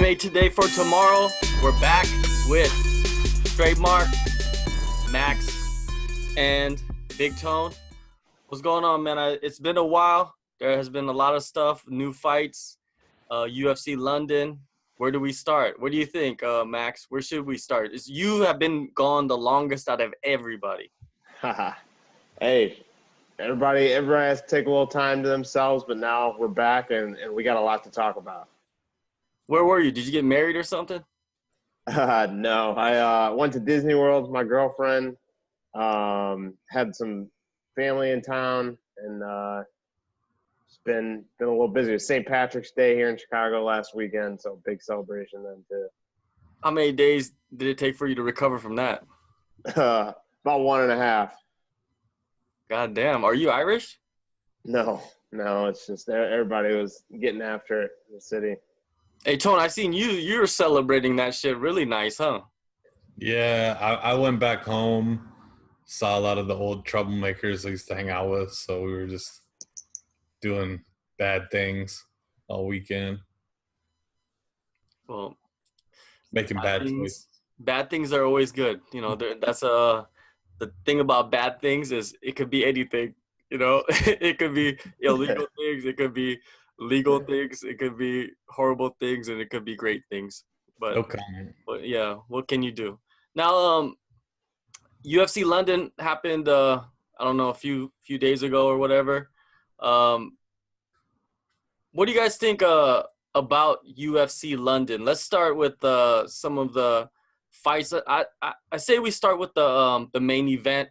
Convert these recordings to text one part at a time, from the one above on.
MMA Today for tomorrow. We're back with Trademark, Max, and Big Tone. What's going on, man? It's been a while. There has been a lot of stuff, new fights, UFC London. Where do we start? What do you think, Max? Where should we start? You have been gone the longest out of everybody. Hey, everybody has to take a little time to themselves, but now we're back and we got a lot to talk about. Where were you? Did you get married or something? No, I went to Disney World with my girlfriend, had some family in town, and it's been a little busy. It was St. Patrick's Day here in Chicago last weekend, so big celebration then too. How many days did it take for you to recover from that? About 1.5. God damn. Are you Irish? No, it's just everybody was getting after it in the city. Hey, Tone, I seen you were celebrating that shit really nice, huh? Yeah, I went back home, saw a lot of the old troublemakers I used to hang out with, so we were just doing bad things all weekend. Well, making bad choices. Bad things are always good. You know, that's the thing about bad things is it could be anything. You know, it could be illegal things, it could be legal things, it could be horrible things, and it could be great things. But no comment. But yeah, what can you do? Now, UFC London happened. I don't know, a few days ago or whatever. What do you guys think about UFC London? Let's start with some of the fights. I say we start with the main event: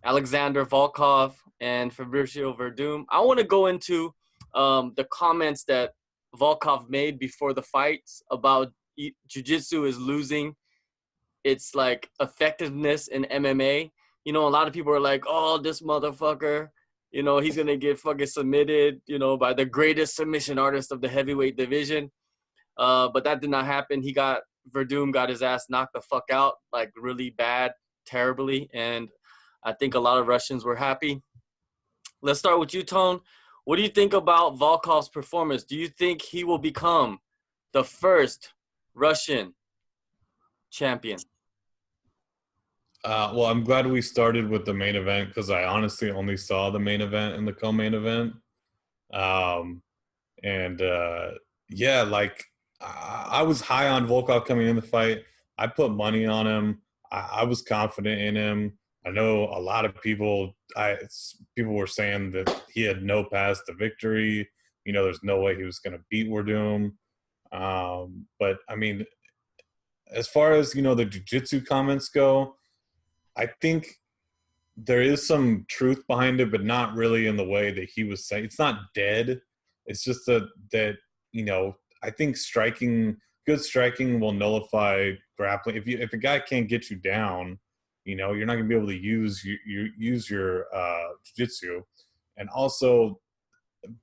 Alexander Volkov and Fabricio Verdum. I want to go into the comments that Volkov made before the fights about jiu-jitsu is losing its like effectiveness in MMA. You know, a lot of people are like, "Oh, this motherfucker, you know, he's gonna get fucking submitted, you know, by the greatest submission artist of the heavyweight division." But that did not happen. Verdum got his ass knocked the fuck out, like really bad, terribly, and I think a lot of Russians were happy. Let's start with you, Tone. What do you think about Volkov's performance? Do you think he will become the first Russian champion? Well, I'm glad we started with the main event because I honestly only saw the main event and the co-main event. Yeah, like I was high on Volkov coming in the fight. I put money on him. I was confident in him. I know a lot of people were saying that he had no path to victory. You know, there's no way he was going to beat Verdum. But, I mean, as far as, you know, the jiu-jitsu comments go, I think there is some truth behind it, but not really in the way that he was saying. It's not dead. It's just that you know, I think good striking will nullify grappling. If a guy can't get you down, you know, you're not going to be able to use your jiu-jitsu. And also,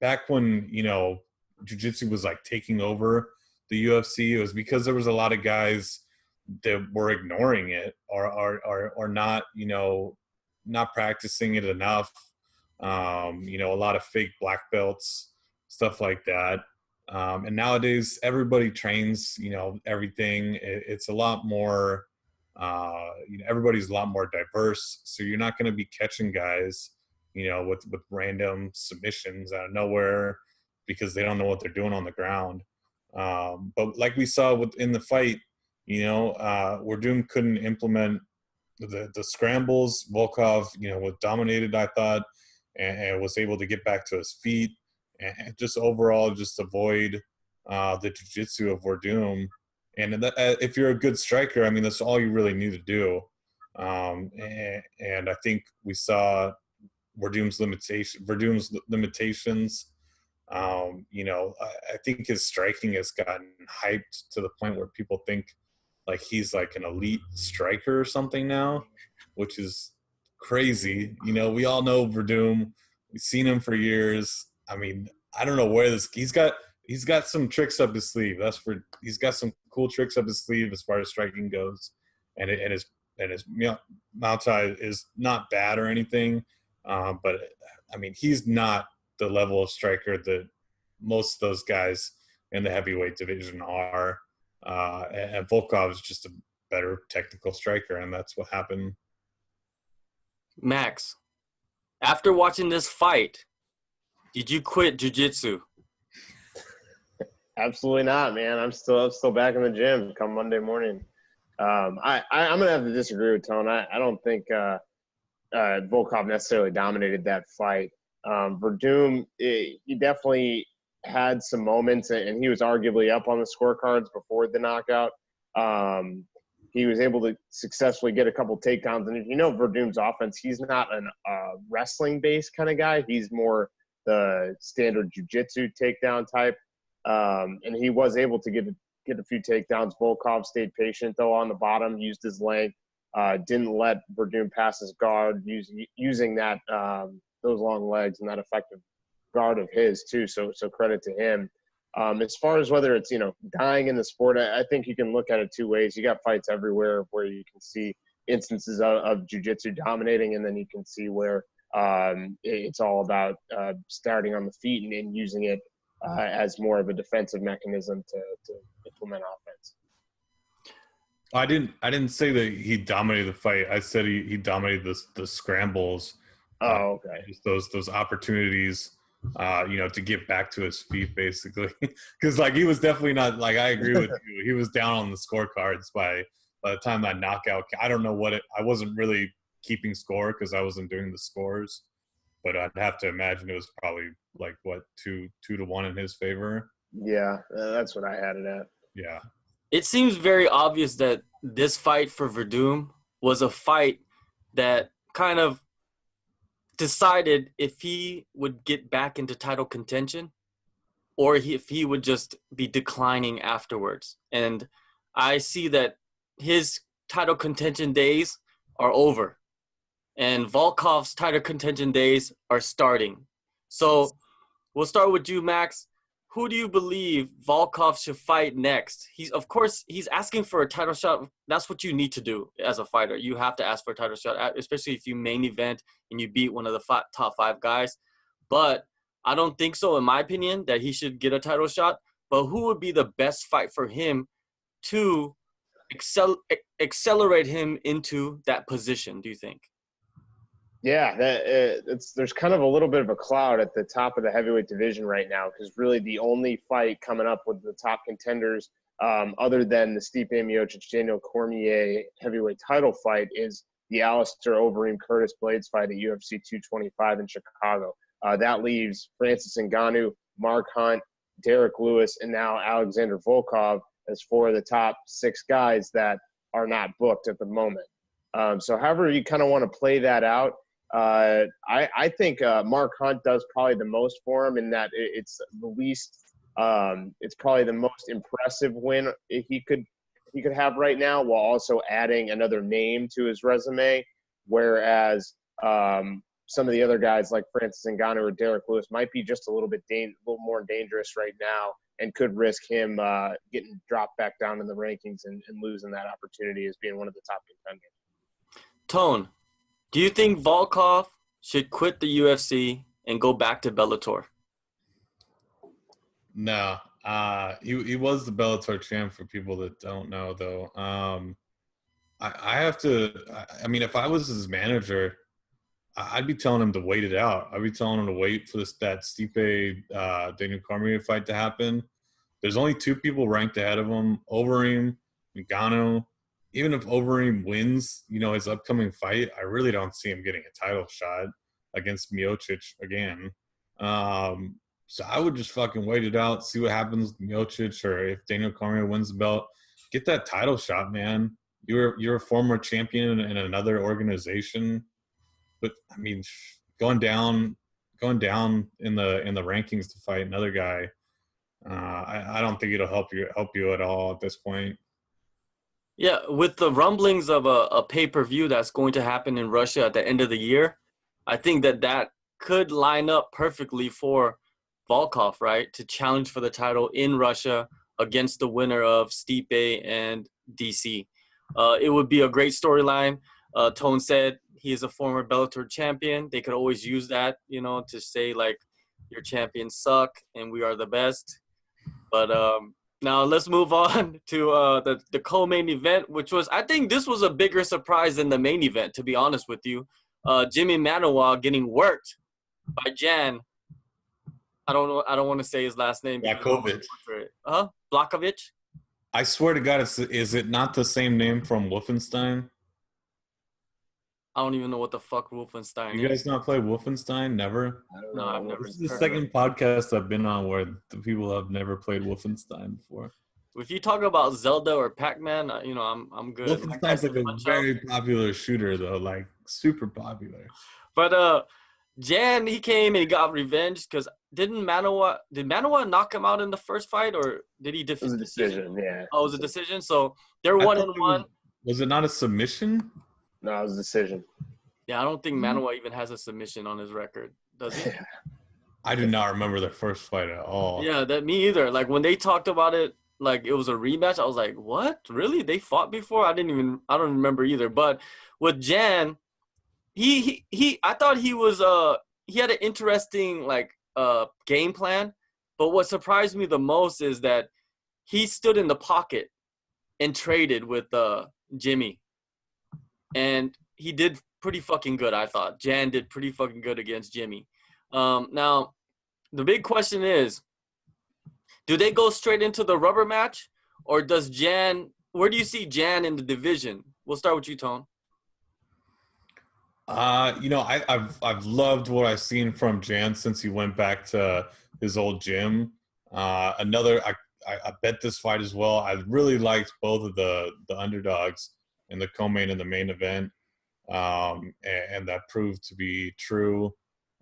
back when, you know, jiu-jitsu was like taking over the UFC, it was because there was a lot of guys that were ignoring it or not, you know, not practicing it enough. You know, a lot of fake black belts, stuff like that. And nowadays, everybody trains, you know, everything. It's a lot more. You know, everybody's a lot more diverse, so you're not going to be catching guys, you know, with random submissions out of nowhere because they don't know what they're doing on the ground. But like we saw in the fight, you know, Verdum couldn't implement the scrambles. Volkov, you know, was dominated, I thought, and was able to get back to his feet and just overall just avoid the jiu-jitsu of Verdum. And if you're a good striker, I mean, that's all you really need to do. And I think we saw Verdum's limitations. You know, I think his striking has gotten hyped to the point where people think like he's like an elite striker or something now, which is crazy. You know, we all know Verdum. We've seen him for years. I mean, I don't know where he's got some tricks up his sleeve. He's got some cool tricks up his sleeve as far as striking goes, and his Muay Thai is not bad or anything, but I mean he's not the level of striker that most of those guys in the heavyweight division are. And Volkov is just a better technical striker, and that's what happened. Max, after watching this fight, did you quit jiu-jitsu? Absolutely not, man. I'm still back in the gym come Monday morning. I'm gonna have to disagree with Tone. I don't think Volkov necessarily dominated that fight. Verdum, he definitely had some moments, and he was arguably up on the scorecards before the knockout. He was able to successfully get a couple takedowns. And if you know Verdum's offense, he's not an wrestling-based kind of guy. He's more the standard jiu-jitsu takedown type. And he was able to get a few takedowns. Volkov stayed patient, though, on the bottom, used his length, didn't let Verdum pass his guard, using that those long legs and that effective guard of his, too. So credit to him. As far as whether it's, dying in the sport, I think you can look at it two ways. You got fights everywhere where you can see instances of jiu-jitsu dominating, and then you can see where it's all about starting on the feet and using it as more of a defensive mechanism to implement offense. I didn't say that he dominated the fight. I said he dominated the scrambles. Oh, okay. Just those opportunities, to get back to his feet, basically. Because he was definitely not, I agree with you. He was down on the scorecards by the time that knockout. I don't know I wasn't really keeping score because I wasn't doing the scores, but I'd have to imagine it was probably 2-1 in his favor. Yeah, that's what I had it at. Yeah. It seems very obvious that this fight for Verdum was a fight that kind of decided if he would get back into title contention or if he would just be declining afterwards. And I see that his title contention days are over and Volkov's title contention days are starting. So we'll start with you, Max. Who do you believe Volkov should fight next? He's asking for a title shot. That's what you need to do as a fighter. You have to ask for a title shot, especially if you main event and you beat one of the top 5 guys. But I don't think so, in my opinion, that he should get a title shot. But who would be the best fight for him to accelerate him into that position, do you think? Yeah, there's kind of a little bit of a cloud at the top of the heavyweight division right now, because really the only fight coming up with the top contenders, other than the Stipe Miocic Daniel Cormier heavyweight title fight, is the Alistair Overeem Curtis Blades fight at UFC 225 in Chicago. That leaves Francis Ngannou, Mark Hunt, Derek Lewis, and now Alexander Volkov as 4 of the top 6 guys that are not booked at the moment. So however you kind of want to play that out, I think Mark Hunt does probably the most for him in that it's the least it's probably the most impressive win he could have right now, while also adding another name to his resume, whereas some of the other guys like Francis Ngannou or Derek Lewis might be just a little more dangerous right now and could risk him getting dropped back down in the rankings and losing that opportunity as being one of the top contenders. Tone, do you think Volkov should quit the UFC and go back to Bellator? No. He was the Bellator champ for people that don't know, though. I have to – I mean, if I was his manager, I'd be telling him to wait it out. I'd be telling him to wait for that Stipe Daniel Cormier fight to happen. There's only 2 people ranked ahead of him, Overeem, Ngannou. Even if Overeem wins, his upcoming fight, I really don't see him getting a title shot against Miocic again. So I would just fucking wait it out, see what happens with Miocic, or if Daniel Cormier wins the belt, get that title shot, man. You're a former champion in another organization, but I mean, going down in the rankings to fight another guy, I don't think it'll help you at all at this point. Yeah, with the rumblings of a pay-per-view that's going to happen in Russia at the end of the year, I think that could line up perfectly for Volkov, right, to challenge for the title in Russia against the winner of Stipe and DC. It would be a great storyline. Tone said he is a former Bellator champion. They could always use that, to say, your champions suck and we are the best. But Now let's move on to the co-main event, which was, I think this was a bigger surprise than the main event, to be honest with you. Jimmy Manuwa getting worked by Jan. I don't know. I don't want to say his last name. Blakovic. Blakovic. I swear to God, is it not the same name from Wolfenstein? I don't even know what the fuck Wolfenstein You is. guys not play Wolfenstein? Never? No, I've never. This is the second podcast I've been on where the people have never played Wolfenstein before. If you talk about Zelda or Pac-Man, I'm good. Wolfenstein's like a very popular shooter though, like super popular. But Jan, he came and he got revenge because did Manuwa knock him out in the first fight, or did he defeat? It was a decision, yeah. Oh, it was a decision. So they're 1-1. Was it not a submission? No, it was a decision. Yeah, I don't think Manuwa even has a submission on his record, does he? I do not remember the first fight at all. Yeah, me either. Like when they talked about it, like it was a rematch. I was like, what? Really? They fought before? I don't remember either. But with Jan, I thought he had an interesting game plan. But what surprised me the most is that he stood in the pocket and traded with Jimmy. And he did pretty fucking good, I thought. Jan did pretty fucking good against Jimmy. Now, the big question is, do they go straight into the rubber match? Or does Jan – where do you see Jan in the division? We'll start with you, Tone. I've loved what I've seen from Jan since he went back to his old gym. I bet this fight as well. I really liked both of the underdogs in the co-main and the main event, and that proved to be true.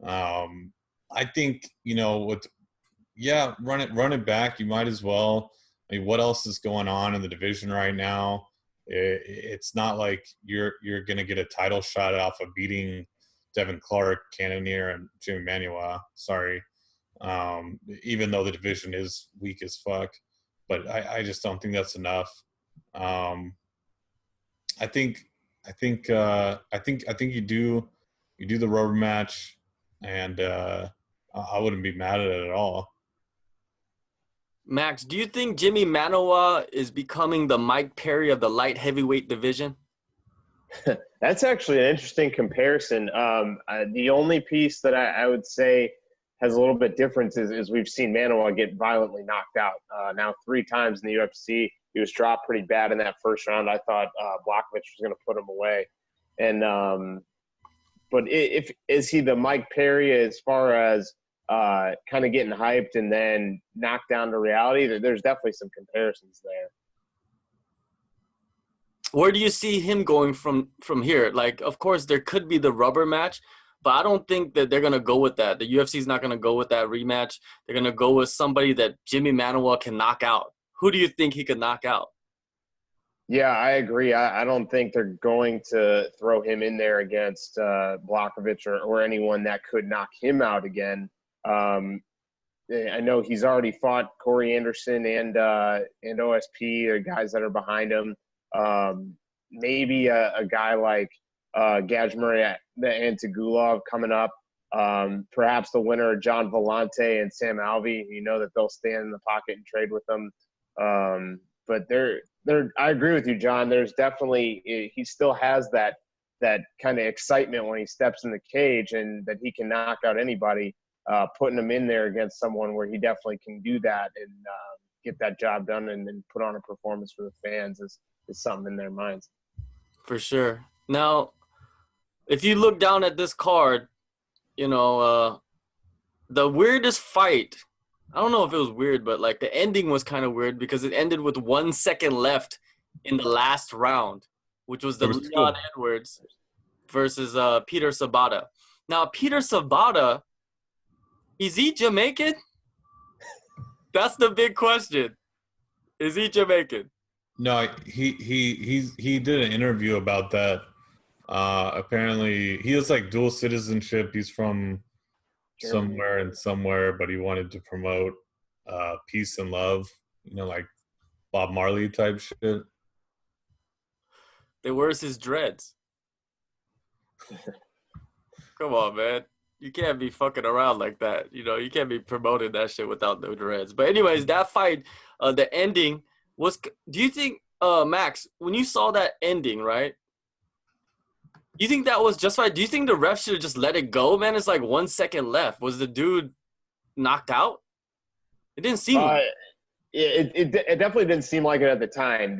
I think run it back. You might as well. I mean, what else is going on in the division right now? It's not like you're gonna get a title shot off of beating Devin Clark, Cannonier, and Jimmy Manuwa. Sorry, even though the division is weak as fuck, but I just don't think that's enough. I think you do the rubber match, and I wouldn't be mad at it at all. Max, do you think Jimmy Manuwa is becoming the Mike Perry of the light heavyweight division? That's actually an interesting comparison. The only piece that I would say has a little bit difference is we've seen Manuwa get violently knocked out now 3 times in the UFC. He was dropped pretty bad in that first round. I thought Blakovic was going to put him away. And but is he the Mike Perry as far as kind of getting hyped and then knocked down to reality? There's definitely some comparisons there. Where do you see him going from here? Like, of course, there could be the rubber match, but I don't think that they're going to go with that. The UFC is not going to go with that rematch. They're going to go with somebody that Jimmy Manuwa can knock out. Who do you think he could knock out? Yeah, I agree. I don't think they're going to throw him in there against Blakovic or anyone that could knock him out again. I know he's already fought Corey Anderson and OSP, or guys that are behind him. Maybe a guy like Gajmuri Antagulov coming up. Perhaps the winner, John Vellante and Sam Alvey. You know that they'll stand in the pocket and trade with them. But I agree with you, John. There's definitely – he still has that kind of excitement when he steps in the cage, and that he can knock out anybody. Putting him in there against someone where he definitely can do that and get that job done and put on a performance for the fans is something in their minds. For sure. Now, if you look down at this card, the weirdest fight – I don't know if it was weird, but like the ending was kind of weird because it ended with 1 second left in the last round, which was the Leon Edwards versus Peter Sabata. Now, Peter Sabata, is he Jamaican? That's the big question. Is he Jamaican? No, he did an interview about that. Apparently, he has like dual citizenship. He's from somewhere, but he wanted to promote peace and love, like Bob Marley type shit. Then where's his dreads? Come on, man. You can't be fucking around like that. You can't be promoting that shit without no dreads. But anyways, that fight, the ending was. Do you think, Max, when you saw that ending, right? Do you think that was justified? Do you think the ref should have just let it go, man? It's like 1 second left. Was the dude knocked out? It didn't seem like. It definitely didn't seem like it at the time.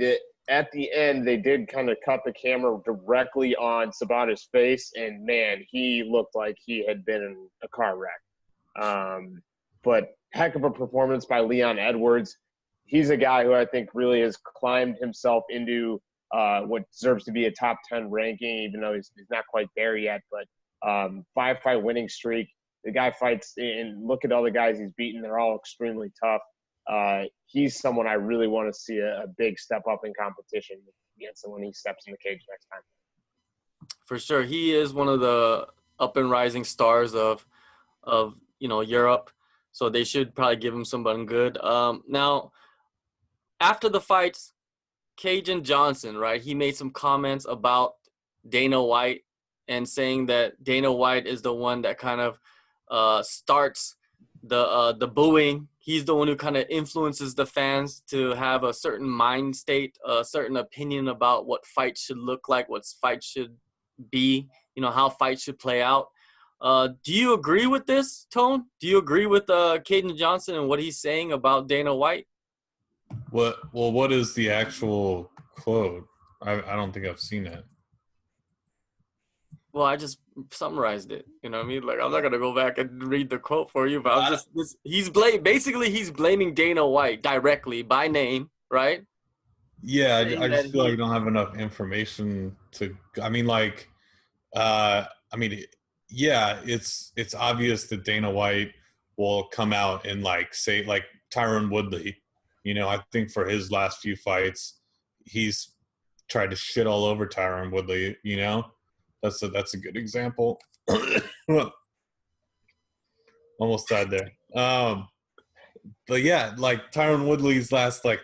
At the end, they did kind of cut the camera directly on Sabata's face, and man, he looked like he had been in a car wreck. But heck of a performance by Leon Edwards. He's a guy who I think really has climbed himself into what deserves to be a top 10 ranking, even though he's not quite there yet. But 5-fight winning streak. The guy fights, and look at all the guys he's beaten. They're all extremely tough. He's someone I really want to see a big step up in competition against him when he steps in the cage next time. For sure. He is one of the up and rising stars of Europe. So they should probably give him someone good. Now, after the fights, Cajun Johnson, right, he made some comments about Dana White and saying that Dana White is the one that kind of starts the booing. He's the one who kind of influences the fans to have a certain mind state, a certain opinion about what fights should look like, what fights should be, how fights should play out. Do you agree with this, Tone? Do you agree with Caden Johnson and what he's saying about Dana White? What is the actual quote? I don't think I've seen it. Well, I just summarized it. You know what I mean? Like, I'm not gonna go back and read the quote for you, but he's blaming Dana White directly by name, right? Yeah, I just feel like we don't have enough information to. Yeah, it's obvious that Dana White will come out and say Tyron Woodley. I think for his last few fights, he's tried to shit all over Tyron Woodley. That's a good example. Almost died there. But yeah, Tyron Woodley's last 2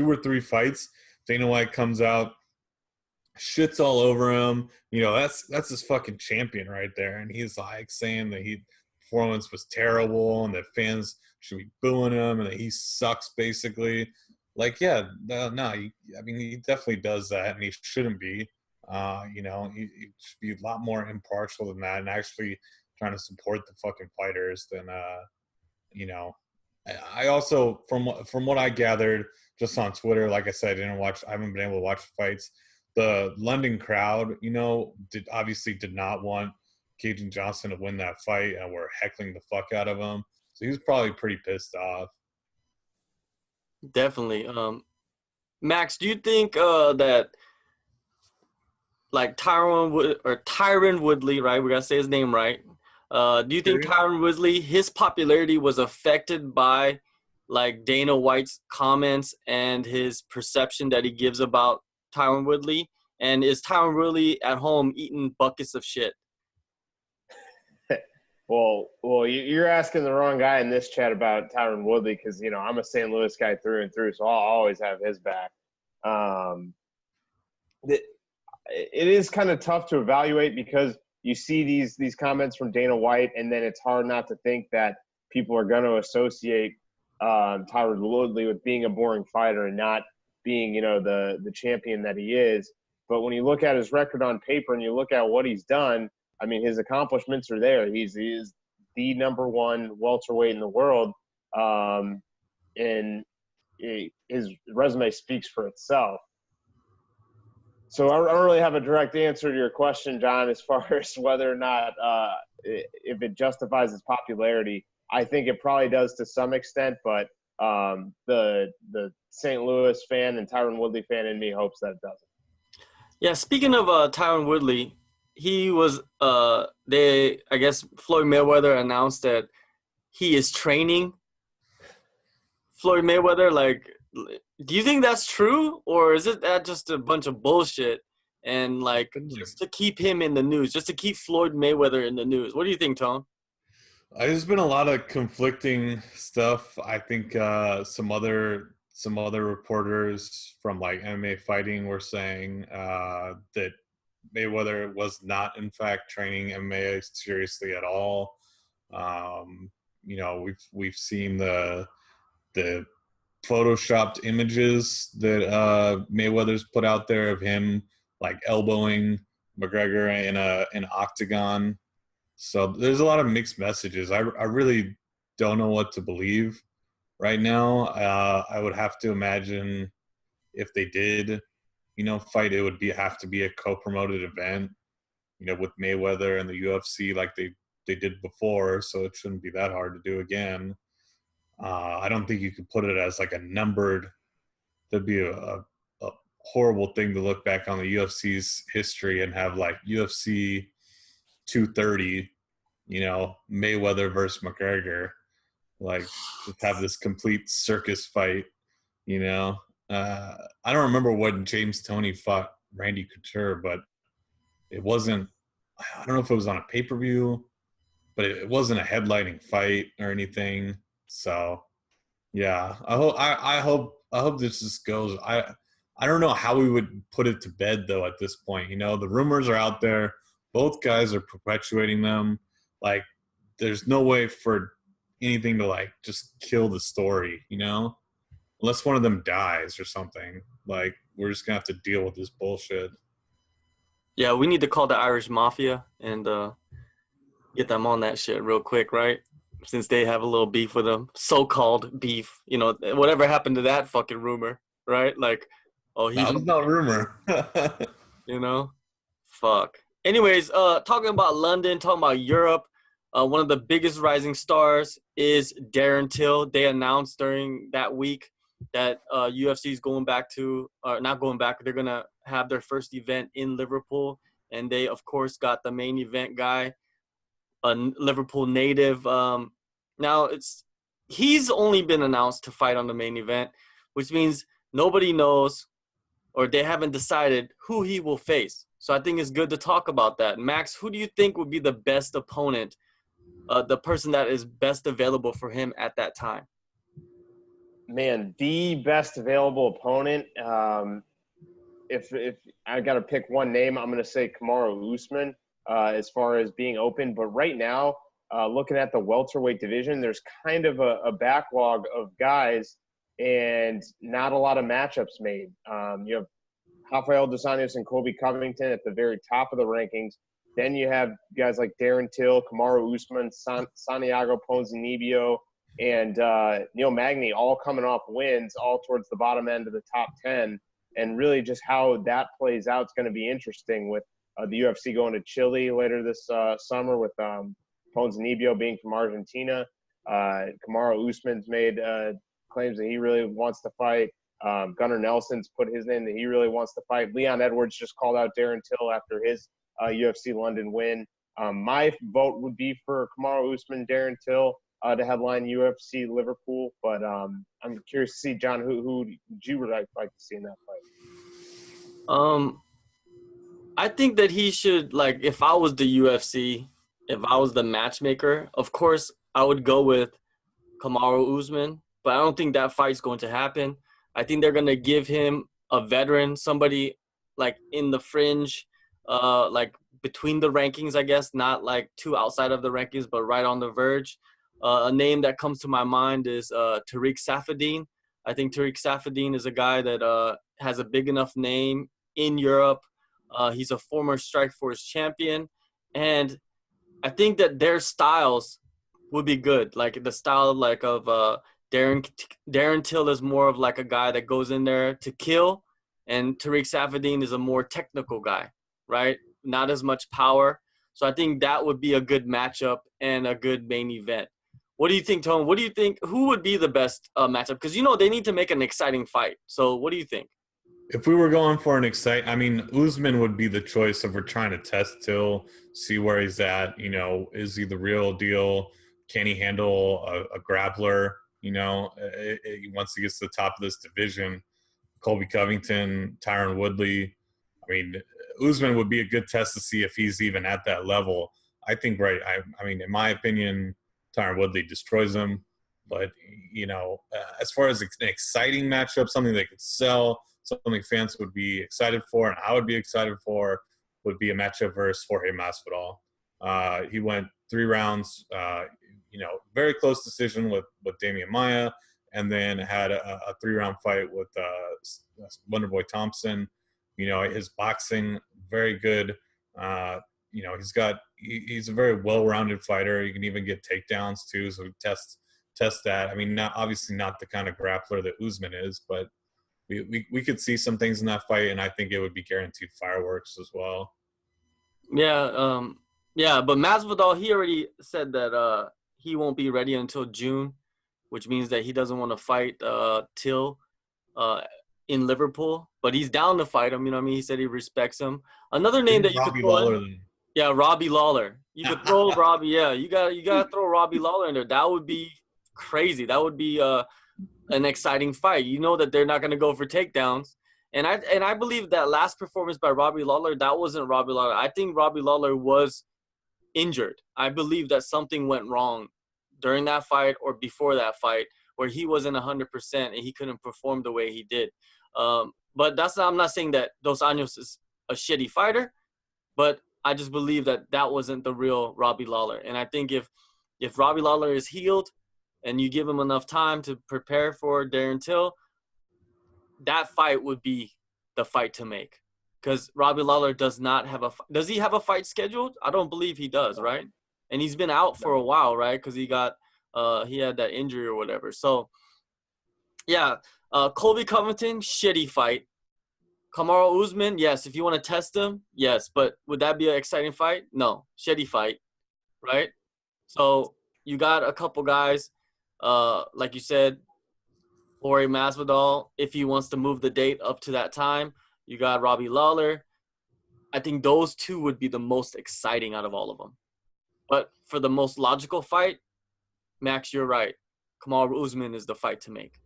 or 3 fights, Dana White comes out, shits all over him. That's his fucking champion right there, and he's saying that performance was terrible and that fans should be booing him and that he sucks basically. He definitely does that, and he shouldn't be. He should be a lot more impartial than that and actually trying to support the fucking fighters than I also, from what I gathered just on Twitter, like I said, I haven't been able to watch the fights. The London crowd, obviously did not want Cajun Johnson to win that fight and were heckling the fuck out of him. So he was probably pretty pissed off. Definitely. Max, do you think that Tyron Woodley, right? We gotta say his name right. Do you think Tyron Woodley, his popularity was affected by Dana White's comments and his perception that he gives about Tyron Woodley? And is Tyron Woodley at home eating buckets of shit? Well, you're asking the wrong guy in this chat about Tyron Woodley because, I'm a St. Louis guy through and through, so I'll always have his back. It is kind of tough to evaluate because you see these comments from Dana White, and then it's hard not to think that people are going to associate Tyron Woodley with being a boring fighter and not being, the champion that he is. But when you look at his record on paper and you look at what he's done, I mean, his accomplishments are there. He is the number 1 welterweight in the world, and his resume speaks for itself. So I don't really have a direct answer to your question, John, as far as whether or not if it justifies his popularity. I think it probably does to some extent, but the St. Louis fan and Tyron Woodley fan in me hopes that it doesn't. Yeah, speaking of Tyron Woodley, he was Floyd Mayweather announced that he is training Floyd Mayweather. Do you think that's true, or is it that just a bunch of bullshit and just to keep him in the news, just to keep Floyd Mayweather in the news? What do you think, Tom? There's been a lot of conflicting stuff. I think some other reporters from MMA fighting were saying that Mayweather was not in fact training MMA seriously at all. We've seen the photoshopped images that Mayweather's put out there of him like elbowing McGregor in an octagon. So there's a lot of mixed messages. I really don't know what to believe right now. I would have to imagine if they did, fight, it would have to be a co-promoted event, with Mayweather and the UFC like they did before. So it shouldn't be that hard to do again. I don't think you could put it as like a numbered. That'd be a horrible thing to look back on the UFC's history and have like UFC 230, Mayweather versus McGregor, like just have this complete circus fight. I don't remember when James Toney fought Randy Couture, but it wasn't. I don't know if it was on a pay-per-view, but it wasn't a headlining fight or anything. So yeah, I hope this just goes. I don't know how we would put it to bed though at this point. The rumors are out there. Both guys are perpetuating them. Like, there's no way for anything to like just kill the story, unless one of them dies or something. Like, we're just gonna have to deal with this bullshit. Yeah, we need to call the Irish Mafia and get them on that shit real quick, right? Since they have a little beef with them, so-called beef. Whatever happened to that fucking rumor, right? Like, oh, he's That was not rumor. Fuck. Anyways, talking about London, talking about Europe, one of the biggest rising stars is Darren Till. They announced during that week that UFC is going back to, not going back, they're going to have their first event in Liverpool. And they, of course, got the main event guy, a Liverpool native. Now, he's only been announced to fight on the main event, which means nobody knows or they haven't decided who he will face. So I think it's good to talk about that. Max, who do you think would be the best opponent, the person that is best available for him at that time? Man, the best available opponent. If I got to pick one name, I'm going to say Kamaru Usman as far as being open. But right now, looking at the welterweight division, there's kind of a backlog of guys and not a lot of matchups made. You have Rafael dos Anjos and Colby Covington at the very top of the rankings. Then you have guys like Darren Till, Kamaru Usman, Santiago Ponzinibbio, and Neil Magny, all coming off wins, all towards the bottom end of the top 10. And really just how that plays out is going to be interesting with the UFC going to Chile later this summer with Ponzinibbio being from Argentina. Kamaru Usman's made claims that he really wants to fight. Gunnar Nelson's put his name that he really wants to fight. Leon Edwards just called out Darren Till after his UFC London win. My vote would be for Kamaru Usman, Darren Till to headline UFC Liverpool. But I'm curious to see, John, who would you like to see in that fight? I think that he should, like, if I was the UFC, if I was the matchmaker, of course I would go with Kamaru Usman, but I don't think that fight's going to happen. I think they're going to give him a veteran, somebody like in the fringe, like between the rankings, I guess, not like too outside of the rankings, but right on the verge. A name that comes to my mind is Tariq Saffiedine. I think Tariq Saffiedine is a guy that has a big enough name in Europe. He's a former Strikeforce champion. And I think that their styles would be good. Like the style like of Darren Till is more of like a guy that goes in there to kill. And Tariq Saffiedine is a more technical guy, right? Not as much power. So I think that would be a good matchup and a good main event. What do you think, Tone? What do you think? Who would be the best matchup? Because, they need to make an exciting fight. So what do you think? If we were going for Usman would be the choice if we're trying to test Till, see where he's at. Is he the real deal? Can he handle a grappler? Once he gets to the top of this division, Colby Covington, Tyron Woodley. Usman would be a good test to see if he's even at that level. I think, right, in my opinion, Tyron Woodley destroys him. But, as far as an exciting matchup, something they could sell, something fans would be excited for, and I would be excited for, would be a matchup versus Jorge Masvidal. He went 3 rounds, very close decision with Damian Maia, and then had a 3-round fight with Wonderboy Thompson. You know, his boxing very good. You know, he's a very well-rounded fighter. He can even get takedowns too, so test that. I mean, obviously not the kind of grappler that Usman is, but we could see some things in that fight, and I think it would be guaranteed fireworks as well. Yeah, but Masvidal, he already said that he won't be ready until June, which means that he doesn't want to fight Till in Liverpool, but he's down to fight him. You know what I mean? He said he respects him. Another name that you could throw in, yeah, Robbie Lawler. You could throw Robbie. Yeah, you gotta throw Robbie Lawler in there. That would be crazy. That would be an exciting fight. You know that they're not gonna go for takedowns. And I believe that last performance by Robbie Lawler, that wasn't Robbie Lawler. I think Robbie Lawler was injured. I believe that something went wrong during that fight or before that fight where he wasn't 100% and he couldn't perform the way he did. But I'm not saying that Dos Anjos is a shitty fighter, but I just believe that that wasn't the real Robbie Lawler. And I think if Robbie Lawler is healed and you give him enough time to prepare for Darren Till, that fight would be the fight to make, because Robbie Lawler does not have does he have a fight scheduled? I don't believe he does, right? And he's been out for a while, right? Because he had that injury or whatever. So, yeah, Colby Covington, shitty fight. Kamaru Usman, yes, if you want to test him, yes. But would that be an exciting fight? No, shitty fight, right? So you got a couple guys, like you said, Jorge Masvidal, if he wants to move the date up to that time. You got Robbie Lawler. I think those two would be the most exciting out of all of them. But for the most logical fight, Max, you're right. Kamaru Usman is the fight to make.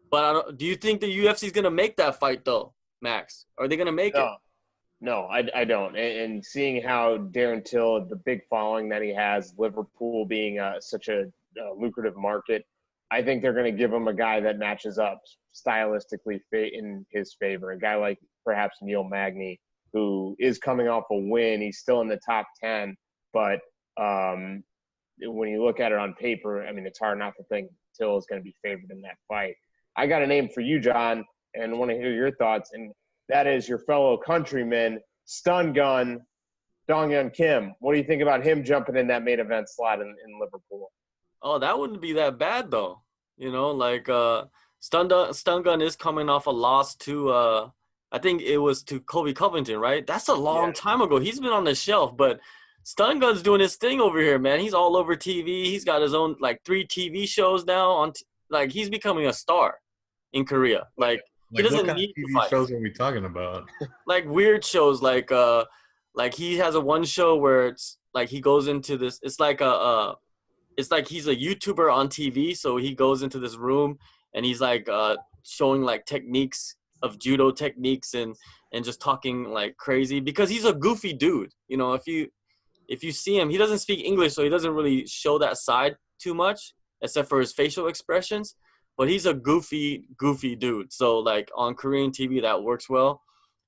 But do you think the UFC is going to make that fight, though, Max? Are they going to make it? No, I don't. And seeing how Darren Till, the big following that he has, Liverpool being such a lucrative market, I think they're going to give him a guy that matches up stylistically in his favor. A guy like perhaps Neil Magny, who is coming off a win. He's still in the top 10. But when you look at it on paper, I mean, it's hard not to think Till is going to be favored in that fight. I got a name for you, John, and want to hear your thoughts. And that is your fellow countryman, Stun Gun, Dong Hyun Kim. What do you think about him jumping in that main event slot in Liverpool? Oh, that wouldn't be that bad, though. You know, like Stun Gun is coming off a loss to, I think it was to Colby Covington, right? That's a long time ago. He's been on the shelf, but Stun Gun's doing his thing over here, man. He's all over TV. He's got his own, like, 3 TV shows now. Like, he's becoming a star in Korea. Like he doesn't need TV to fight. shows are we talking about? Like, weird shows, like he has one show where it's, like, he goes into this – it's like it's like he's a YouTuber on TV, so he goes into this room and he's like showing like techniques of judo techniques and just talking like crazy because he's a goofy dude. You know, if you see him, he doesn't speak English, so he doesn't really show that side too much, except for his facial expressions. But he's a goofy dude. So like on Korean TV, that works well.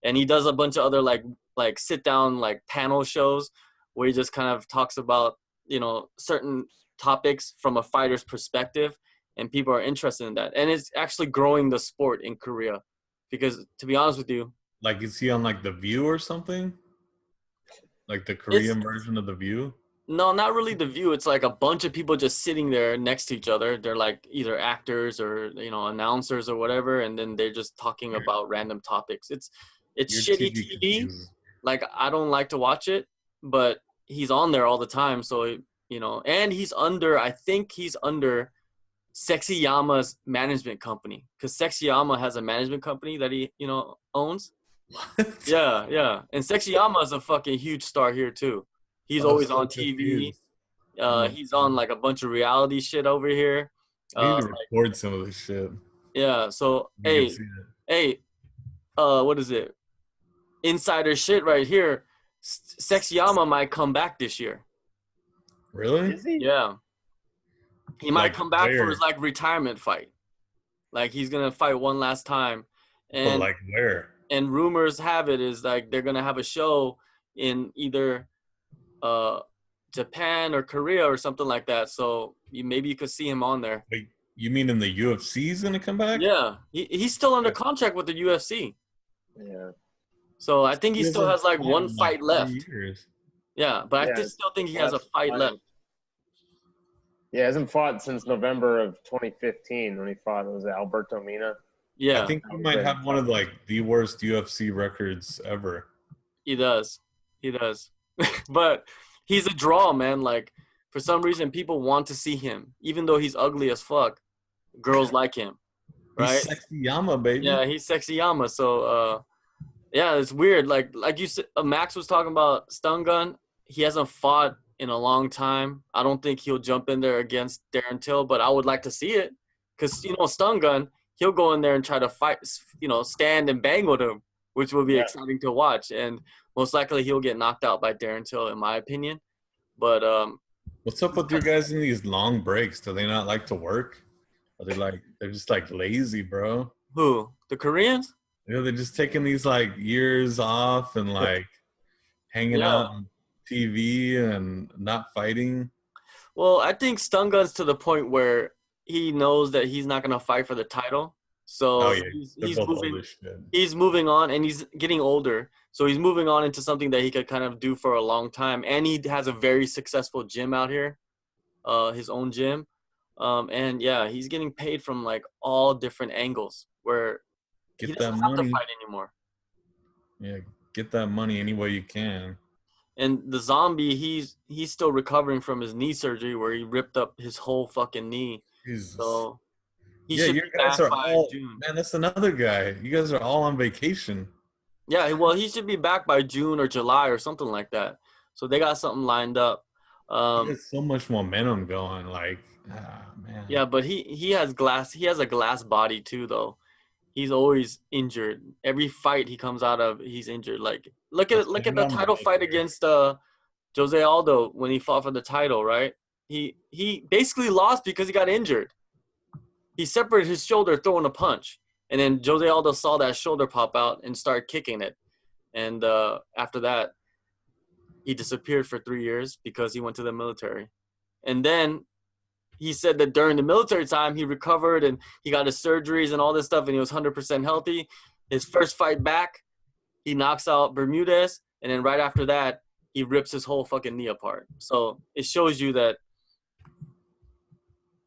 And he does a bunch of other like sit down like panel shows where he just kind of talks about, you know, certain topics from a fighter's perspective, and people are interested in that. And it's actually growing the sport in Korea because, to be honest with you, like, is he on like The View or something? Like the Korean version of The View? No, not really The View. It's like a bunch of people just sitting there next to each other. They're like either actors or, you know, announcers or whatever, and then they're just talking about random topics. It's shitty TV. Like, I don't like to watch it, but he's on there all the time, so, you know, and I think he's under Sexyama's management company, because Sexyama has a management company that he, you know, owns. What? Yeah. And Sexyama is a fucking huge star here too. He's always on TV. He's on like a bunch of reality shit over here. You need to record some of this shit. Yeah. So hey, what is it? Insider shit right here. Sexyama might come back this year. Really? Is he? Yeah. He might Like come back where? for his like retirement fight. Like he's gonna fight one last time. And But like where? And rumors have it is like they're gonna have a show in either Japan or Korea or something like that. So maybe you could see him on there. Wait, You mean in the UFC he's gonna come back? Yeah, he's still under Yeah. contract with the UFC. Yeah. So I think he He still hasn't has like fought one in like fight 3 left. years. Yeah, but I Yeah. still think he has a Last fight fight. left. Yeah, hasn't fought since November of 2015 when he fought. Was it Alberto Mina? I Yeah, think That he was might the have one of like the worst UFC records ever. he does. He does. But he's a draw, man. Like for some reason, people want to see him, even though he's ugly as fuck. Girls like him, He's right? sexy Yama, baby. Yeah, he's sexy Yama. So yeah, it's weird. Like you said, Max was talking about Stun Gun. He hasn't fought in a long time. I don't think he'll jump in there against Darren Till, but I would like to see it because Stun Gun, he'll go in there and try to fight, stand and bang with him, which will be Yeah. exciting to watch. And most likely he'll get knocked out by Darren Till, in my opinion. But What's up with your guys in these long breaks? Do they not like to work? Are they like they're just like lazy, bro? who? The Koreans? They're just taking these like years off and like hanging Yeah. out on TV and not fighting. Well, I think Stun Gun's to the point where he knows that he's not gonna fight for the title. Oh So yeah, they're he's both old moving as shit. he's moving on and he's getting older. So he's moving on into something that he could kind of do for a long time. And he has a very successful gym out here, his own gym. And yeah, he's getting paid from like all different angles where he Get doesn't that have to money. fight anymore. Yeah, get that money any way you can. And the zombie, he's still recovering from his knee surgery where he ripped up his whole fucking knee. Jesus. So he Yeah, should your be guys back are by all June. man. That's another guy. You guys are all on vacation. Yeah, well, he should be back by June or July or something like that. So they got something lined up. He has so much momentum going. Like, man. Yeah, but he has a glass body too, though. He's always injured. Every fight he comes out of, he's injured. Like look Let's at get the on the title fight military. against Jose Aldo when he fought for the title, right? He basically lost because he got injured. He separated his shoulder throwing a punch. And then Jose Aldo saw that shoulder pop out and started kicking it. And after that, he disappeared for 3 years because he went to the military. And then he said that during the military time, he recovered and he got his surgeries and all this stuff, and he was 100% healthy. His first fight back, he knocks out Bermudez. And then right after that, he rips his whole fucking knee apart. So it shows you that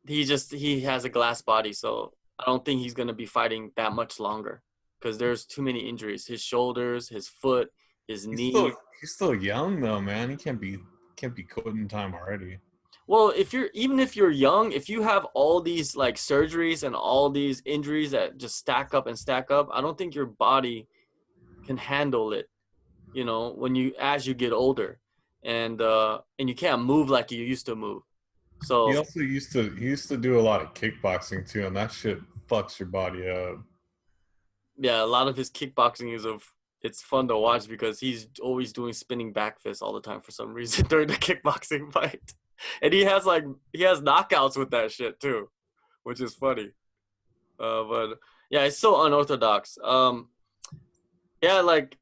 he has a glass body. So I don't think he's going to be fighting that much longer because there's too many injuries. His shoulders, his foot, his knee. He's still young though, man. He can't be quitting time already. Well, if you're young, if you have all these like surgeries and all these injuries that just stack up, I don't think your body can handle it, as you get older. And you can't move like you used to move. So He also used to do a lot of kickboxing too, and that shit fucks your body up. yeah, a lot of his kickboxing it's fun to watch because he's always doing spinning back fists all the time for some reason during the kickboxing fight. And he has knockouts with that shit too, which is funny. But yeah, it's so unorthodox. Yeah, like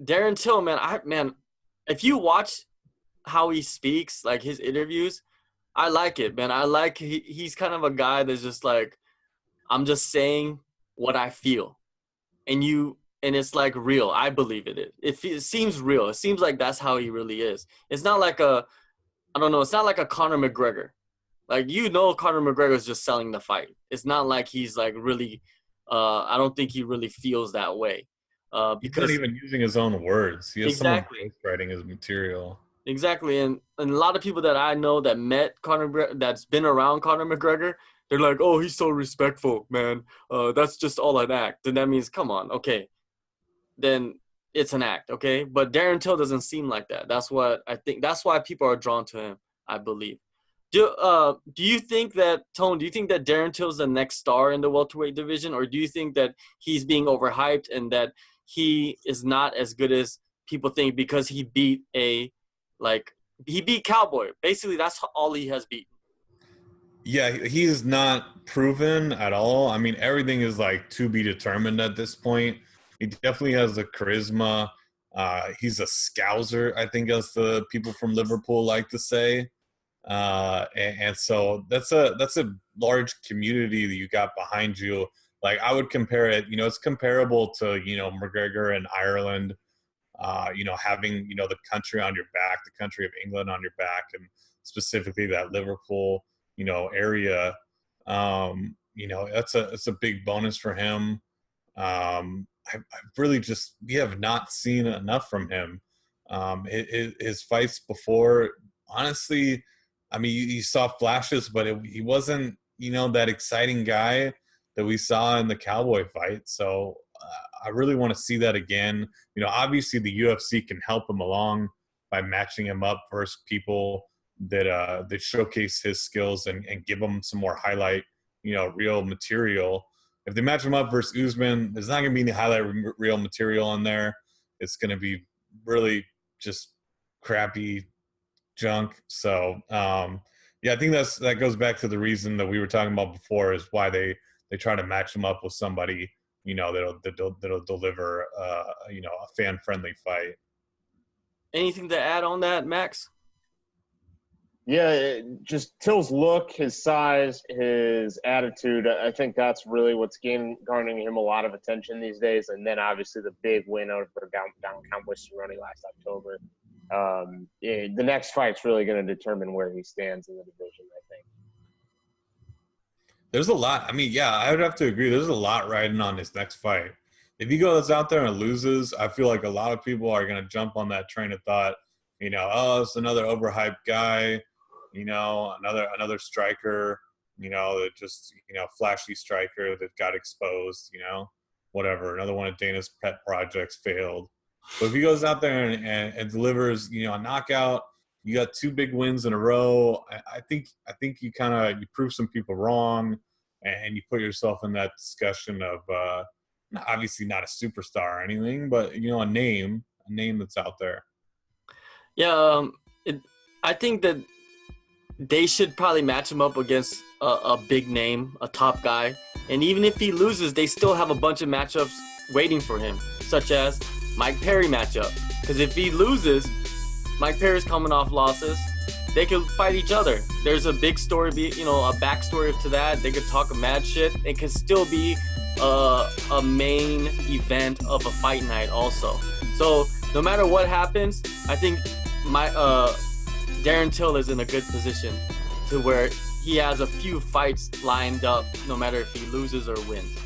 Darren Till, man, if you watch how he speaks, like his interviews, I like it, man. I like he's kind of a guy that's just like, I'm just saying what I feel, and it's like real. I believe it. It seems real. It seems like that's how he really is. It's not like I don't know. It's not like a Conor McGregor. Like, Conor McGregor is just selling the fight. It's not like he's like really. I don't think he really feels that way. He's Because not even using his own words. He has exactly, someone ghostwriting his material. exactly, and a lot of people that I know that met that's been around Conor McGregor, they're like, oh, he's so respectful, man. That's just all an act. And that means, come on, okay, then it's an act, okay? But Darren Till doesn't seem like that. That's what I think. That's why people are drawn to him, I believe. Do you think that, Tone, do you think that Darren Till's the next star in the welterweight division, or do you think that he's being overhyped and that he is not as good as people think because he beat Cowboy? Basically, that's all he has beaten. Yeah, he is not proven at all. I mean, everything is like to be determined at this point. He definitely has the charisma. He's a scouser, I think, as the people from Liverpool like to say. And so that's a large community that you got behind you. Like I would compare it, it's comparable to, McGregor in Ireland, having, the country on your back, the country of England on your back, and specifically that Liverpool, area. It's a big bonus for him. I really we have not seen enough from him. His fights before, honestly, I mean, you saw flashes, but he wasn't, that exciting guy that we saw in the Cowboy fight. So I really want to see that again. Obviously the UFC can help him along by matching him up versus people that showcase his skills and give him some more highlight, real material. If they match him up versus Usman, there's not going to be any highlight real material on there. It's going to be really just crappy junk. So, I think that goes back to the reason that we were talking about before, is why they try to match him up with somebody, that'll deliver, a fan-friendly fight. Anything to add on that, Max? Yeah, just Till's look, his size, his attitude. I think that's really what's garnering him a lot of attention these days. And then obviously the big win over down Cowboy Cerrone last October. The next fight's really going to determine where he stands in the division, I think. There's a lot. I mean, I would have to agree. There's a lot riding on his next fight. If he goes out there and loses, I feel like a lot of people are going to jump on that train of thought. It's another overhyped guy. Another striker, that just, flashy striker that got exposed, whatever. Another one of Dana's pet projects failed. But if he goes out there and delivers, a knockout, you got 2 big wins in a row. I think you you prove some people wrong, and you put yourself in that discussion of obviously not a superstar or anything, but a name that's out there. Yeah, I think that they should probably match him up against a big name, a top guy. And even if he loses, they still have a bunch of matchups waiting for him, such as Mike Perry matchup. Because if he loses, Mike Perry's coming off losses. They could fight each other. There's a big story, a backstory to that. They could talk mad shit. It could still be a main event of a fight night also. So no matter what happens, I think Darren Till is in a good position to where he has a few fights lined up, no matter if he loses or wins.